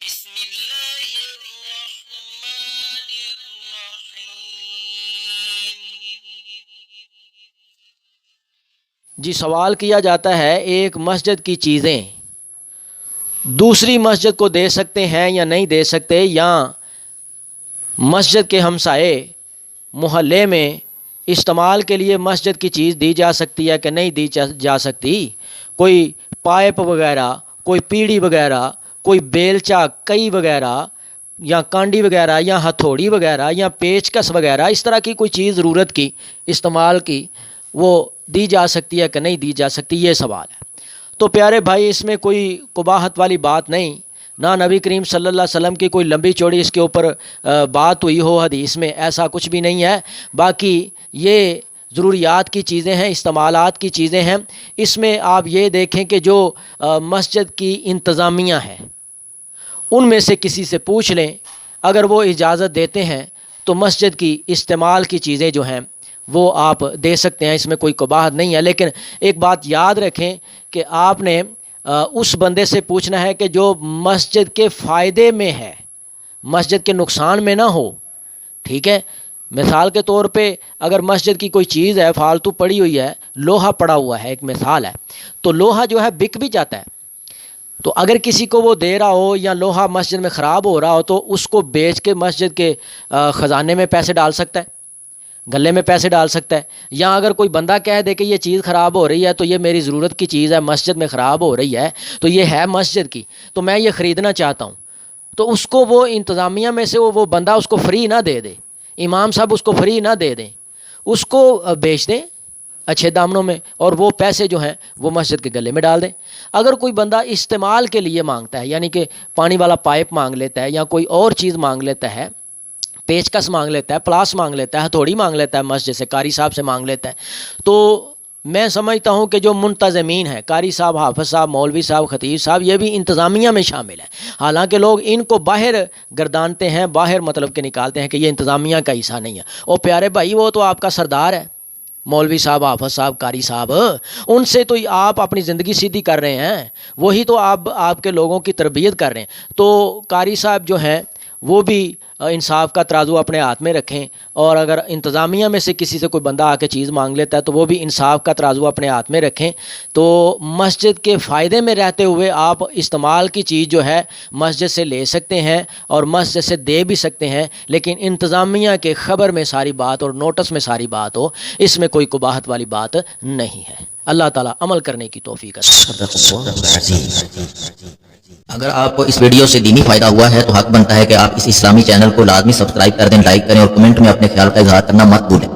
بسم اللہ الرحمن الرحیم۔ جی سوال کیا جاتا ہے ایک مسجد کی چیزیں دوسری مسجد کو دے سکتے ہیں یا نہیں دے سکتے، یا مسجد کے ہمسائے محلے میں استعمال کے لیے مسجد کی چیز دی جا سکتی ہے کہ نہیں دی جا سکتی۔ کوئی پائپ وغیرہ، کوئی پیڑھی وغیرہ، کوئی بیلچا کئی وغیرہ، یا کانڈی وغیرہ، یا ہتھوڑی وغیرہ، یا پیچکس وغیرہ، اس طرح کی کوئی چیز ضرورت کی استعمال کی وہ دی جا سکتی ہے کہ نہیں دی جا سکتی، یہ سوال ہے۔ تو پیارے بھائی اس میں کوئی قباحت والی بات نہیں، نہ نبی کریم صلی اللہ علیہ وسلم کی کوئی لمبی چوڑی اس کے اوپر بات ہوئی ہو حدیث میں، ایسا کچھ بھی نہیں ہے۔ باقی یہ ضروریات کی چیزیں ہیں، استعمالات کی چیزیں ہیں۔ اس میں آپ یہ دیکھیں کہ جو مسجد کی انتظامیہ ہے ان میں سے کسی سے پوچھ لیں، اگر وہ اجازت دیتے ہیں تو مسجد کی استعمال کی چیزیں جو ہیں وہ آپ دے سکتے ہیں، اس میں کوئی قباحت نہیں ہے۔ لیکن ایک بات یاد رکھیں کہ آپ نے اس بندے سے پوچھنا ہے کہ جو مسجد کے فائدے میں ہے، مسجد کے نقصان میں نہ ہو، ٹھیک ہے۔ مثال کے طور پہ اگر مسجد کی کوئی چیز ہے فالتو پڑی ہوئی ہے، لوہا پڑا ہوا ہے، ایک مثال ہے، تو لوہا جو ہے بک بھی جاتا ہے، تو اگر کسی کو وہ دے رہا ہو یا لوہا مسجد میں خراب ہو رہا ہو تو اس کو بیچ کے مسجد کے خزانے میں پیسے ڈال سکتا ہے، گلے میں پیسے ڈال سکتا ہے۔ یا اگر کوئی بندہ کہہ دے کہ یہ چیز خراب ہو رہی ہے تو یہ میری ضرورت کی چیز ہے، مسجد میں خراب ہو رہی ہے تو یہ ہے مسجد کی، تو میں یہ خریدنا چاہتا ہوں، تو اس کو وہ انتظامیہ میں سے وہ بندہ اس کو فری نہ دے دے، امام صاحب اس کو فری نہ دے دیں، اس کو بیچ دیں اچھے دامنوں میں، اور وہ پیسے جو ہیں وہ مسجد کے گلے میں ڈال دیں۔ اگر کوئی بندہ استعمال کے لیے مانگتا ہے، یعنی کہ پانی والا پائپ مانگ لیتا ہے یا کوئی اور چیز مانگ لیتا ہے، پیچکس مانگ لیتا ہے، پلاس مانگ لیتا ہے، ہتھوڑی مانگ لیتا ہے، مسجد سے قاری صاحب سے مانگ لیتا ہے، تو میں سمجھتا ہوں کہ جو منتظمین ہیں، قاری صاحب، حافظ صاحب، مولوی صاحب، خطیب صاحب، یہ بھی انتظامیہ میں شامل ہیں۔ حالانکہ لوگ ان کو باہر گردانتے ہیں، باہر مطلب کہ نکالتے ہیں کہ یہ انتظامیہ کا حصہ نہیں ہے۔ اور پیارے بھائی وہ تو آپ کا سردار ہے، مولوی صاحب، حافظ صاحب، قاری صاحب، ان سے تو آپ اپنی زندگی سیدھی کر رہے ہیں، وہی تو آپ کے لوگوں کی تربیت کر رہے ہیں۔ تو قاری صاحب جو ہیں وہ بھی انصاف کا ترازو اپنے ہاتھ میں رکھیں، اور اگر انتظامیہ میں سے کسی سے کوئی بندہ آ کے چیز مانگ لیتا ہے تو وہ بھی انصاف کا ترازو اپنے ہاتھ میں رکھیں۔ تو مسجد کے فائدے میں رہتے ہوئے آپ استعمال کی چیز جو ہے مسجد سے لے سکتے ہیں اور مسجد سے دے بھی سکتے ہیں، لیکن انتظامیہ کے خبر میں ساری بات اور نوٹس میں ساری بات ہو، اس میں کوئی قباحت والی بات نہیں ہے۔ اللہ تعالیٰ عمل کرنے کی توفیق عطا فرمائے۔ اگر آپ کو اس ویڈیو سے دینی فائدہ ہوا ہے تو حق بنتا ہے کہ آپ اس اسلامی چینل کو لازمی سبسکرائب کر دیں، لائک کریں اور کمنٹ میں اپنے خیال کا اظہار کرنا مت بھولیں۔